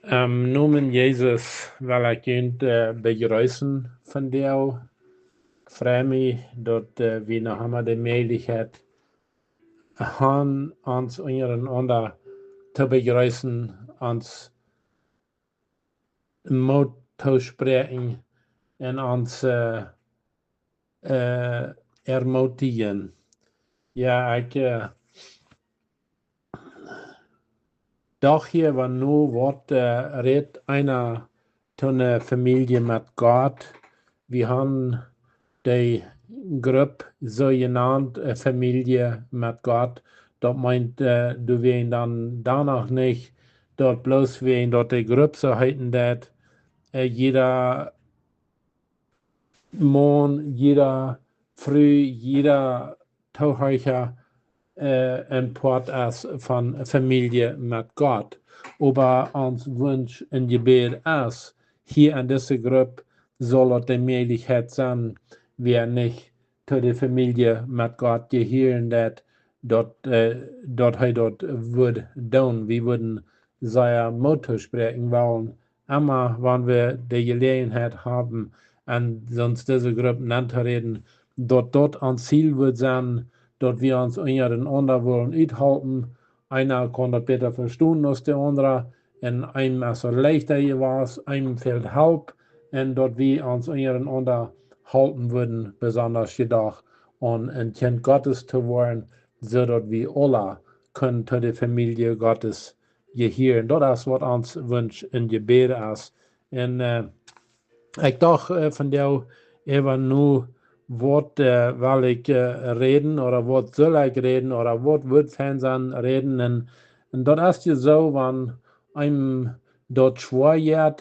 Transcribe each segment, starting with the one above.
Nomen Jesus, wil ik jullie begrüßen van jou. Ik freue mich, dat we nog einmal de mogelijkheid haben, uns untereinander zu begrüßen, uns Mut zu sprechen und uns ermutigen. Ja, ik doch hier war nur wat redt einer von der Familie mit Gott. Wir haben die Gruppe so genannt, Familie mit Gott. Das meint, du wirst dann danach nicht dort bloß wegen dort die Gruppe so heiten, dass jeder Morgen, jeder Früh, jeder Tauchheucher ein Part ist von Familie mit Gott. Aber uns Wunsch und Gebet ist, hier in dieser Gruppe soll es die Möglichkeit sein, wir nicht zu der Familie mit Gott gehören, dass dort wird tun. Wir würden sehr Motto sprechen wollen, immer wenn wir die Gelegenheit haben, an sonst diese Gruppe anzureden, dort ein Ziel wird sein, dat wir uns untereinander wollen uithalten. Einer kann das besser verstehen als der andere. Und einem ist es leichter gewesen, einem fehlt Help. Und dort wir uns untereinander halten würden, besonders gedacht, und ein Kind Gottes zu werden, so dass wir alle können zu der Familie Gottes gehören. Das ist, was uns Wunsch und Gebet ist. Und ich dachte von der eben nur, wat will ich reden oder wat soll ich reden oder wat wird Fernsehen reden. Und das ist ja so, wenn einem dort schwer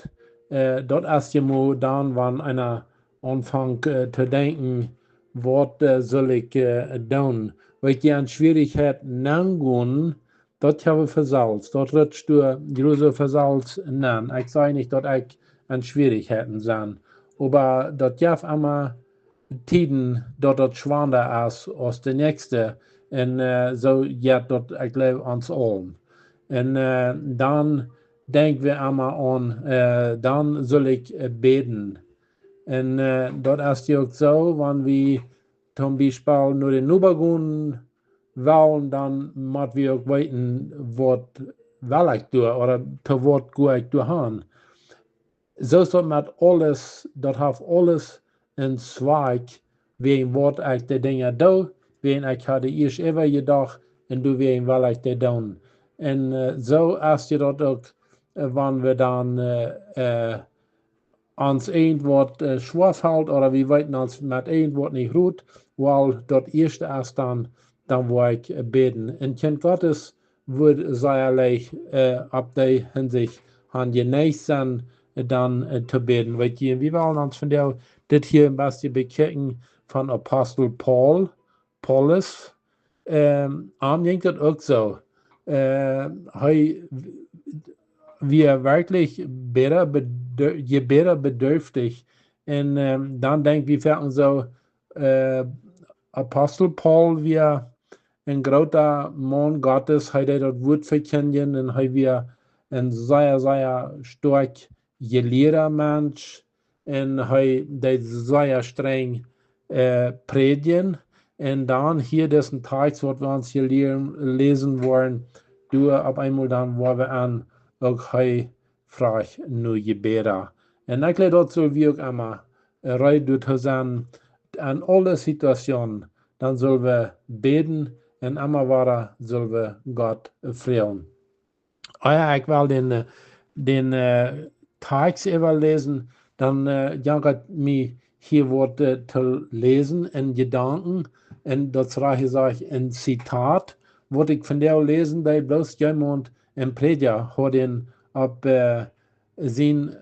wird, dort ist ja nur dann, wenn einer anfängt zu denken, was soll ich tun. Weil ich an Schwierigkeiten angehen, dort habe ich versalzt, dort rutscht du große Versalz an. Ich sage nicht, dass ich an Schwierigkeiten sein, aber dort darf immer Tiden dat het zwaarder is als de nächste. En zo gaat dat, ik geloof, ons allen. En dan denken we allemaal aan, dan zal ik beden. En dat is ja ook zo, wanneer we zum Beispiel naar de Nuba gaan wollen, dan moeten we ook weten, wat wil ik doen, oder te wat ga ik doen. Zo is dat met alles, dat heeft alles een Zweig, wegen wat ik de dingen doe, wegen ik had eerst even gedacht, en du wegen wil ik dat doen. En zo is je dat ook, wanneer we dan ons een wat schwach houdt, oder we weten ons met een wat niet goed, wel dat eerste is dan wil ik beden. En kind Gottes wordt zeerlijk op die hinsicht aan geneigd zijn, dan te beden. Weet je, we willen ons van jou dit hier een beetje bekijken van Apostel Paulus. Denk dat ook zo. Hij wir wirklich beter bedürftig. Und dann denkt wir werden so, Apostel Paul, wir ein großer Mann Gottes, hat das Wort verkündigen und hat wir ein sehr, sehr stark gelehrter Mensch und hat das sehr streng predigen. Und dann hier diesen Text, was wir uns hier lesen wollen, du auf einmal dann, wo wir an ook hij vraagt nu je beren. En ik leer dat zo wie ook immer rijdt door te zijn aan alle situaties, dan zullen we beden en immer waar zullen we God vrezen. Ja, ik wil den tekst even lezen, dan jankert me hier wat te lezen in gedanken. En dat zeg ik een citaat, wat ik van jou lezen bij bloos iemand en prediker had op zijn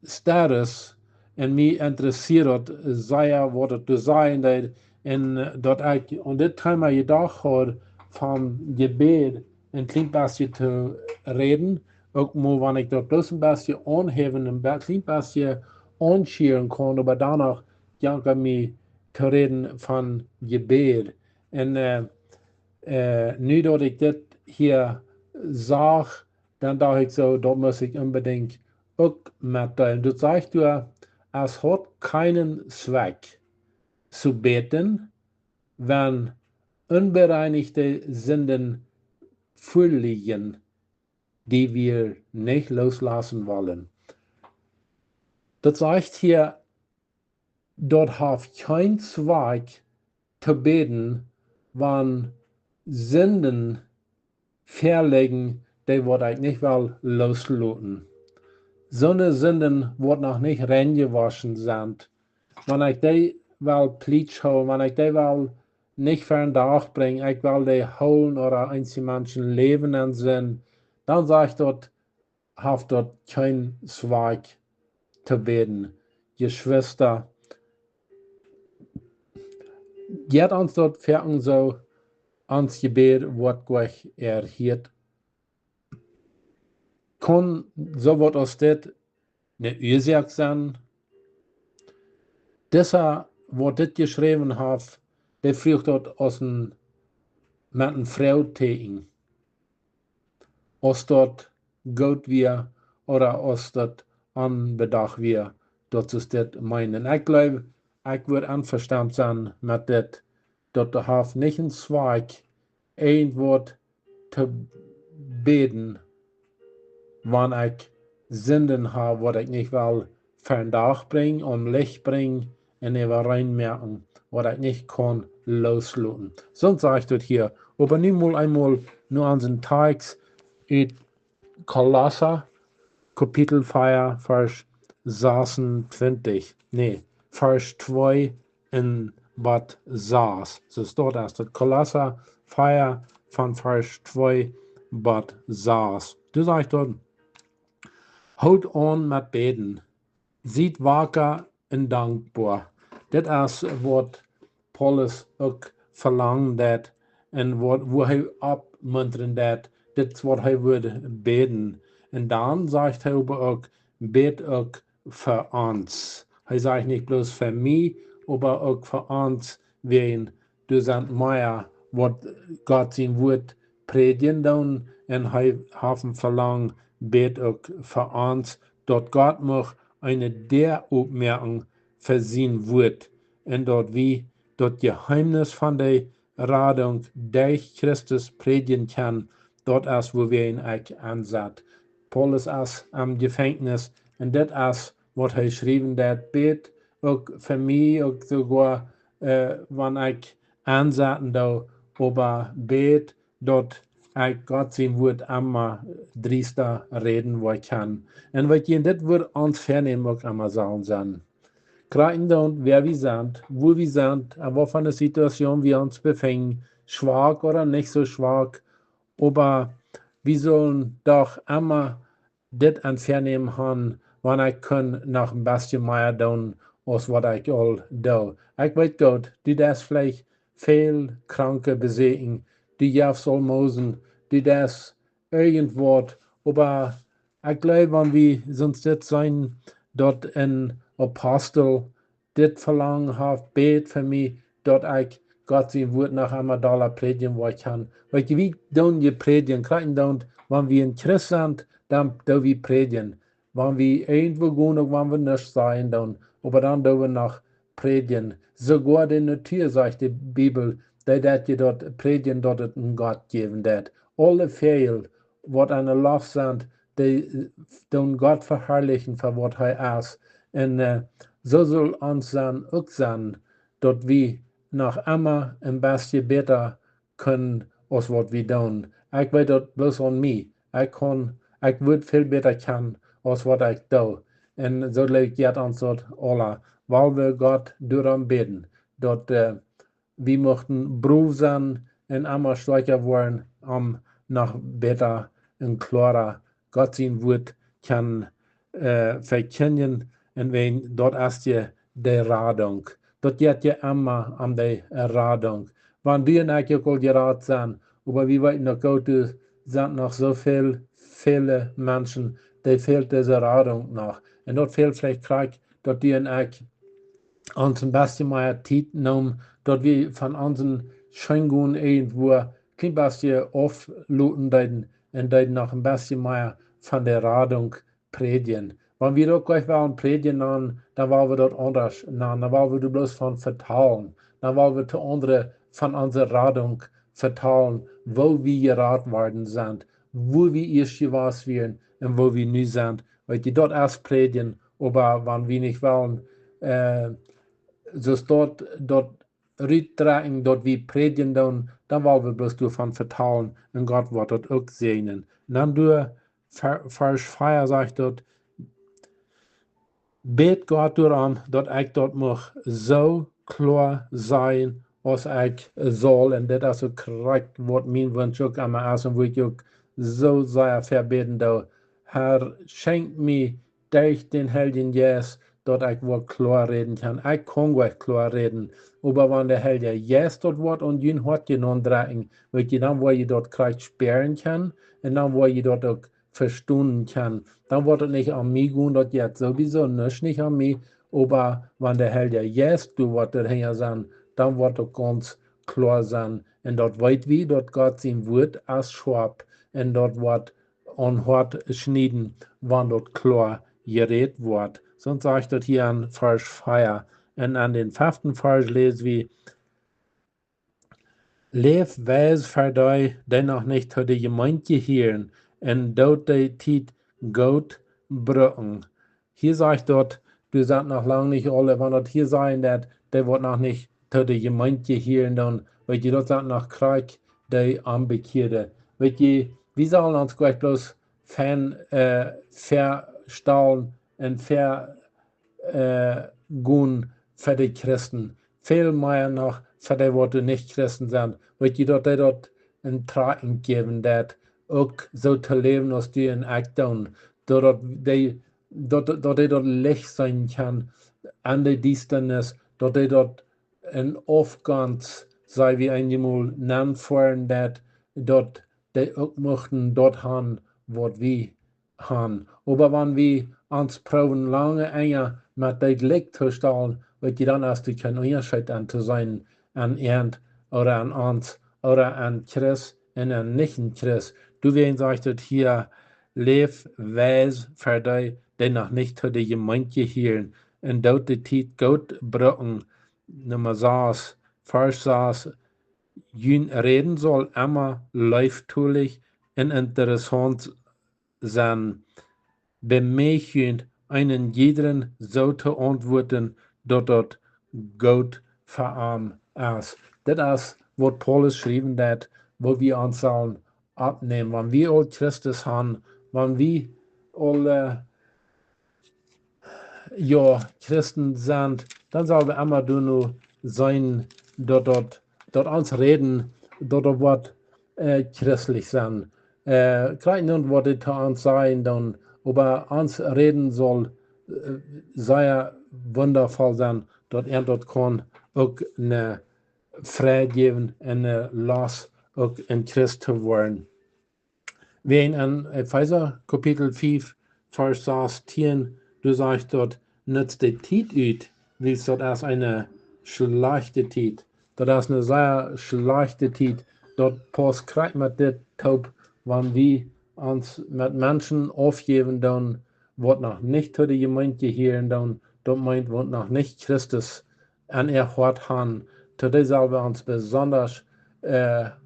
status en mij interesseert zeer wat het te zijn dat en dat ik aan dit thema gedacht had van gebed een klein beetje te reden, ook maar wanneer ik dat bloos een beetje aanheven, een klein beetje aanscheren kon, maar daarna janker mij te reden van gebed. En nu dat ik dit hier zag dann dachte ich so, da muss ich unbedingt auch mitteilen. Du sagst ja, es hat keinen Zweck zu beten, wenn unbereinigte Sünden vorliegen, die wir nicht loslassen wollen. Das sagt hier, dort hat kein Zweck zu beten, wenn Sünden verlegen, die wird ich nicht will loslassen. So eine Sünden wird noch nicht reingewaschen sind. Wenn ich die will Pleitsch holen, wenn ich die will nicht für einen Tag bringen, ich will die holen oder einzelne Menschen leben in Sinn, dann sage ich dort, haft dort kein Zweig zu beten. Geschwister, geht uns dort fertig so ans Gebet, wird gleich erhielt. Kann so wird aus das eine Ursache sein. Deshalb, wo das geschrieben hat, der fragt dort aus mit einer Frau tegen. Als dort gut wir oder als dort anbedacht wir, dat ist das meinen. Ich glaube, ich würde einverstanden sein mit das, dort der Haft nicht ein Zweig, ein Wort zu beten, wann ich Sünden habe, was ich nicht will, für den Tag bringen, Licht bringen, und über reinmerken, was ich nicht kann, loslassen. Sonst sage ich das hier, aber niemals einmal nur an den Text in Kolosser, Kapitel 4, Vers 26. Nee, Vers 2 in Bad 6. So steht das. Kolosser 4 von Vers 2 Bad 6. Du sagst dort, houd on met beden. Ziet wakker en dankbaar. Dit is wat Paulus ook verlangt dat en wat hij opmuntert dat. Dit is wat hij wil beden. En dan zegt hij ook, bid ook voor ons. Hij zegt niet bloß voor mij, maar ook voor ons, wen du zijn mij wat God zijn woord predigen doen. En hij heeft verlangt, bid ook voor ons, dat God mag eine der Aufmerkung versehen wird und dort wie dort Geheimnis von der Radung durch Christus predigen kann, dort ist, wo wir ihn eigentlich ansat. Paulus ist am Gefängnis und das ist, was er geschrieben hat, bet auch für mich, auch sogar, wenn ich ansaten da, aber bet dort ich Gott sein Wort immer driester reden, wo ich kann. Und was ich das wird uns vernehmen, auch immer sagen sein. Gerade dann, wer wir sind, wo wir sind, in was für eine Situation wir uns befinden, schwach oder nicht so schwach, aber wir sollen doch immer das an vernehmen haben, wenn ich kann nach ein bisschen mehr tun, als was ich all do. Ich weiß Gott, die das vielleicht viel Kranke besiegen, die Jeffs Almosen, die das irgendwo, aber ich glaube, wenn wir sonst das sein, dort ein Apostel, das Verlangen hat, bet für mich, dort ich Gott sein Wort nach einmal Dollar predigen, wo ich kann. Weil wie tun wir predigen, gerade dann, wenn wir in Christ sind, dann tun wir predigen. Wenn wir irgendwo gehen, und wenn wir nicht sein, dann, aber dann tun wir noch predigen. Sogar in der Tür, sagt die Bibel, dat je dort predigen, dat het een God geben dat. Alle veel wat aan de lof zijn, die doen God verherrlichen voor wat hij is. En zo zal ons dan ook zijn, dat we nog immer een beetje beter kunnen als wat we doen. Ik weet dat bloß aan mij. Ik wil veel beter kunnen als wat ik doe. En zo leek je het ons dat alle, weil we God door bidden, dat wir möchten Beruf sein und immer stärker werden, noch besser und klarer Gott sein Wort kann verkennen. Und wenn dort ist ja die Radung. Dort geht ja immer an die Radung. Wenn wir nicht auch gerad sind, aber wir wissen noch gut, es sind noch so viele Menschen, die fehlt diese Radung noch. Und dort fehlt vielleicht gleich, dass die uns ein bisschen mehr Zeit nehmen, dass wir von unseren Schöngungen irgendwo ein bisschen aufluten, und die noch ein bisschen mehr von der Radung predigen. Wenn wir dort gleich waren predigen, dann waren wir dort anders. Dann waren wir bloß von vertalen. Dann waren wir zu andere von unserer Radung vertalen, wo wir geraten worden sind, wo wir erst gewesen wären und wo wir nu sind. Weil die dort erst predigen, aber wenn wir nicht wollen, so dort rüttragen, dort wie predigen, dann wollen wir bloß davon vertrauen und Gott wird dort auch segnen. Und dann durch Vers 4 sagt dort, bet Gott daran, dat ik dat mag zo klar zijn als ik zal. En dat is ook correct wat mijn wens ook aan mij is. En wo ik ook zo zeer verbeten doe. Herr, schenk mij durch den Heiligen Geist, dat ik wat klar reden kan. Ik kan wat klar reden. Aber wenn der Heilige Geist dort wird und ihn hat genommen drehen, weet je, dann wo je dort krijgt sperren kann und dann wo je dort auch verstunden kann. Dann wird es nicht an mich gehen, das jetzt sowieso nicht an mich, aber wenn der Heilige Geist du wird dahinter sein, dann wird es ganz klar sein. Und dort weit wie, dort Gott sein Wort als Schwab und dort wird an Hort schneiden, wann dort klar geredet wird. Sonst sagt dort hier an Vers 4. Und an den 5. Vers lesen wir, leef wijs voor die nog niet tot de gemeente hieren en dort die tijd goed brücken. Hier sagt dort, du sagst noch lange nicht alle, wenn dort hier sein, dat der wird noch nicht tot de gemeente hieren, dann, weil je dort sagt noch Krieg, die Anbekehrte. Weil je, wir sollen uns gleich bloß verstellen und vergehen für die Christen. Viel mehr noch für die, die nicht Christen sind. Weil die dort ein Tragen geben, dat auch so zu leben, als die in Aktion, dort die dort Licht sein kann, an der Distanz, dort die dort ein Aufgangs, sei wie einmal nennen vorhin, dat dort die auch möchten dort haben, was wir haben. Aber wenn wir uns proben, lange enger mit dem Licht zu stellen, wird die dann erst kein Unterschied an zu sein, an Ernd oder an uns oder an Christ und an Nicht-Christ. Du wen sagt hier, leef wijs voor die noch nicht zu der Gemeinde hielen und dort die Zeit gut brücken. Nummer 6, Vers 6, jün reden soll immer leiftulich und interessant sein. Bemächtigt einen jeden so zu antworten, dort Gott verarmt ist. Das ist, was Paulus geschrieben hat, wo wir uns sollen abnehmen. Wenn wir all Christus haben, wenn wir alle Christen sind, dann sollen wir immer nur sein, dort uns reden, dort wird christlich sein. Klein und was es uns sein, dann, aber uns reden soll sehr wundervoll sein, dort dort kann auch eine Freude geben, eine Last auch in Christus werden. Wir in Epheser Kapitel 5, Vers 16, du sagst dort, nützt die Zeit ut, wie es dort als eine schlechte Zeit. Dort ist eine sehr schlechte Zeit. Dort passt kriegt man das taub, wenn wir uns mit Menschen aufgeben, dann wird noch nicht zu der Gemeinde hier, dann dort meint, wird noch nicht Christus an ihr Hort haben. Zu der sollen wir uns besonders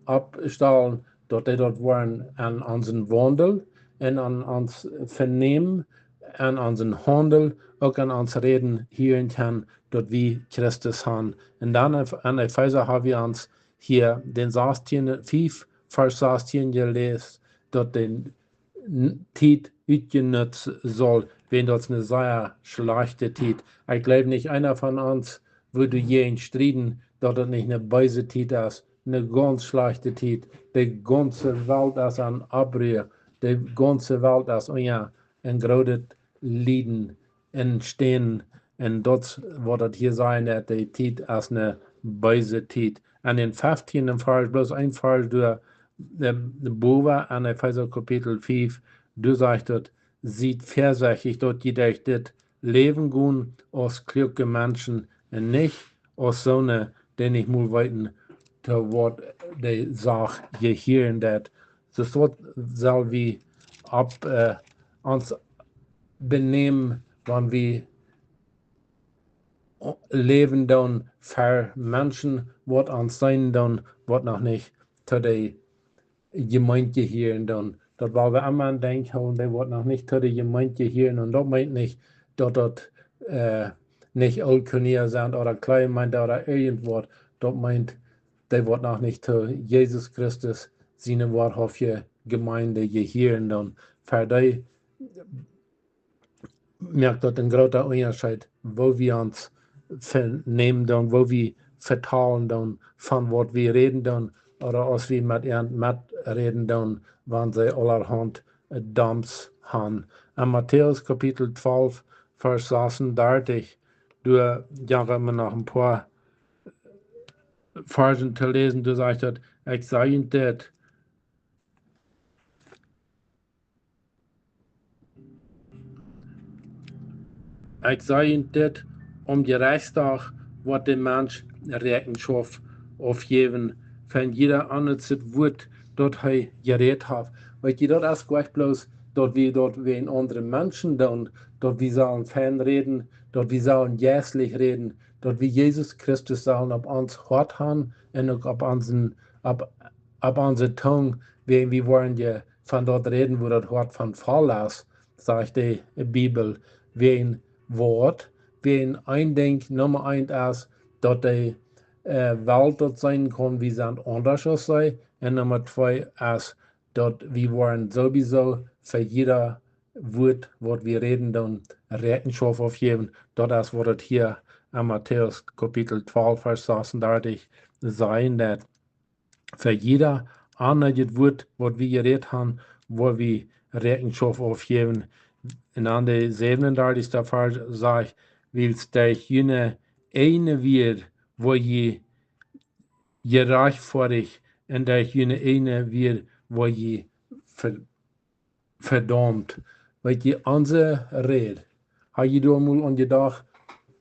abstellen, dort die dort waren an unseren Wandel und an uns Vernehmen, an unseren Handel, auch an uns Reden hier kann, dort wie Christus haben. Und dann an Epheser haben wir uns hier den 5, Vers 16 gelesen, dort den Zeit utgenutzt soll, wenn das eine sehr schlechte Zeit. Ich glaube nicht einer von uns würde je striden, dass das nicht eine böse Zeit ist, eine ganz schlechte Zeit. Die ganze Welt ist an Abrühr, die ganze Welt ist ein großes Leiden entstehen. Und das wird hier sein, dass die Zeit ist eine böse Zeit. An den 15. Vers, bloß ein Vers durch Bova an Epheser Kapitel 5, du sagst dort, sieht vorsichtig, dort jeder das Leben gehen als kluge Menschen und nicht als so eine, den ich mal weiten, zu Wort die Sache gehören, dat so soll wie ab uns benehmen, wenn wir leben dann für Menschen, was uns sein dann, was noch nicht zu der Gemeinde gehören dann. Das war wir immer an denken, der wird noch nicht zu der Gemeinde gehören und das meint nicht, dass das nicht Aule sind oder Kleingemeinde oder irgendwas. Das meint, der wird noch nicht zu Jesus Christus seine wahrhaftige Gemeinde gehören dann. Für die merkt dort ein großer Unterschied, wo wir uns vernehmen dann, wo wir vertrauen dann, von was wir reden dann, oder als wir mit ihren reden dann, wenn sie allerhand Dumps haben. In Matthäus Kapitel 12, Vers 36, du jange mir noch ein paar Versen zu lesen, du sagst, ich sage Ihnen das, ich sage Ihnen das, die Reichstag wird der Mensch Rechenschaft aufgeben, von jeder anderen Wort, das er geredet hat. Weil die dort erst gleich bloß, dort wir in anderen Menschen dann, dort wir sollen Fan reden, dort wir sollen jässlich reden, dort wie Jesus Christus sollen auf uns hart haben und auch auf unsere Tongue, wir wollen ja von dort reden, wo das Wort von Fall ist, sagt die Bibel, wie ein Wort, wie ein Ding Nummer eins ist, dass die Welt dort sein kann, wie sie anders sei, und Nummer zwei ist, dass wir wollen sowieso für jeder Wort, was wir reden, dann Rechenschaft aufgeben. Das ist, was das hier in Matthäus Kapitel 12, Vers 36 sein, dass für jeder andere Wort, was wir geredet haben, wo wir Rechenschaft aufgeben. In an der 37. Vers sagt, willst du jene eine wird, wo je gerecht vor dich, und der jene eine wird, wo je verdammt. Weil die unsere Rede, habe ich da mal an gedacht,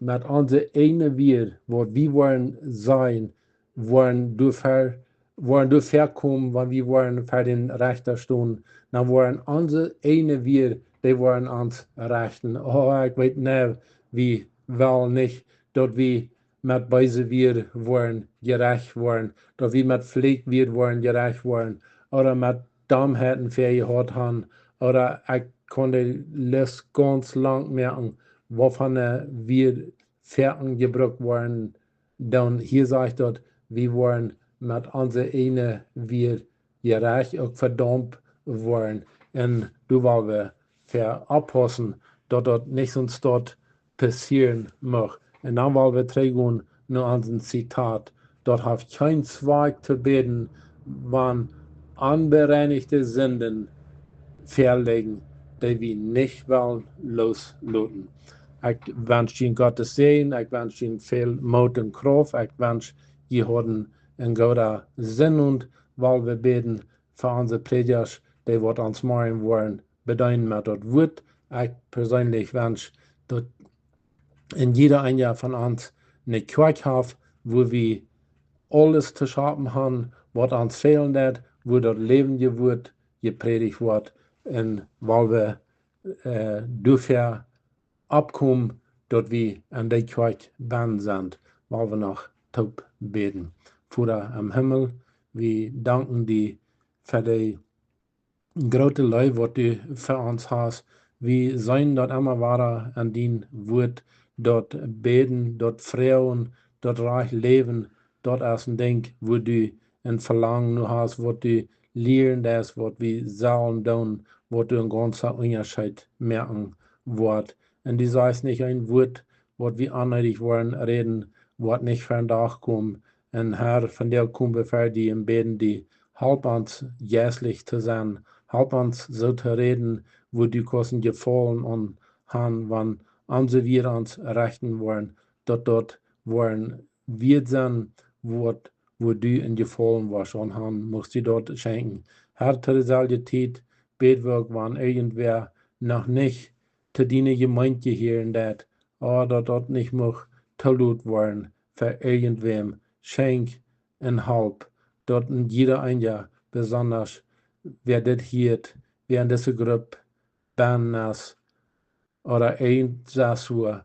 mit unser eine wir, wo wir wollen sein, wollen du verkommen, wenn wir wollen für den Rechter stehen, dann wollen unsere eine wir, die wollen uns rechten. Oh, ich weiß nicht, wie will nicht, dass wir mit Beise wir wollen gerecht werden, dass wir mit Pflege wir wollen gerecht werden, oder mit Dummheiten vergehört haben, oder ich konnte das ganz lang merken, wovon wir Fährten gebraucht worden. Dann hier sagt dort, wir wollen mit unserer eine wir gerecht auch verdammt worden. Und du wollen wir verapassen, dass dort nichts uns dort passieren mag. Und dann wollen wir trägen nur an ein Zitat. Dort hat kein Zweig zu beten, wann unbereinigte Sünden verlegen, die wir nicht wollen loslassen. Ich wünsche Ihnen Gottes Segen, ich wünsche Ihnen viel Mut und Kraft, ich wünsche Ihnen heute einen guten Sinn und weil wir beten für unsere Prediger, die wird uns morgen wollen, bedeuten mit das Wort. Ich persönlich wünsche, dass in jeder ein von uns eine Kirche hat, wo wir alles zu schaffen haben, was uns fehlen wird, wo das Leben wird, gepredigt wird, und weil wir dafür abkommen, dass wir an der Kirche Bäden sind, weil wir noch taub beten. Vater am Himmel, wir danken dir für die große Leid, was du für uns hast. Wir sein dort immer weiter an dein Wort, dort beten, dort freuen, dort reich leben, dort ist ein Ding, wo du ein Verlangen nur hast, was du lernen das, was wir sollen tun, was du ein ganzer Unterschied merken wird. Und die heißt nicht ein Wort, was wir anhörig wollen reden, was nicht von Tag kommt. Und Herr, von der kommen wir für die im Beten, die halb uns jässlich zu sein, halb uns so zu reden, wo die Kosten gefallen und haben, wann unsere wir uns rechten wollen, dort wollen wir sein, wo du in gefallen warst und haben, musst du dort schenken. Herr, zu dieser Zeit, betwerk, wann irgendwer noch nicht zu deiner Gemeinde gehören dat, oder dort nicht mag tolut worden, für irgendwem, schenk und halb, dort in jeder ein Jahr besonders wer das hielt, wer in diese Gruppe ben ist, oder Einsatzur,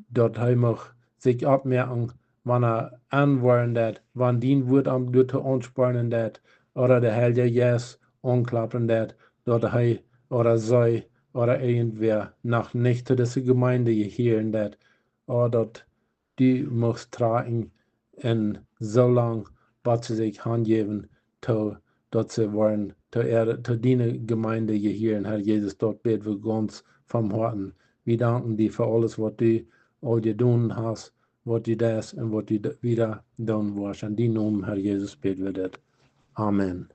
dort hij mag sich abmerken, wann anwählen dat, wann dien Wut am Lütte anspannen dat, oder der Heilige Jes anklappen dat, dort hij oder sei oder irgendwer nach nicht zu dieser Gemeinde gehören dat, oder dort die muss tragen in so lang, was sie sich hingeben, dort sie wollen, zu die Gemeinde gehören, Herr Jesus, dort beten wir ganz vom Herzen. Wir danken dir für alles, was du all getan hast, was du das und was du wieder tun wirst. In die Namen, Herr Jesus, beten wir das. Amen.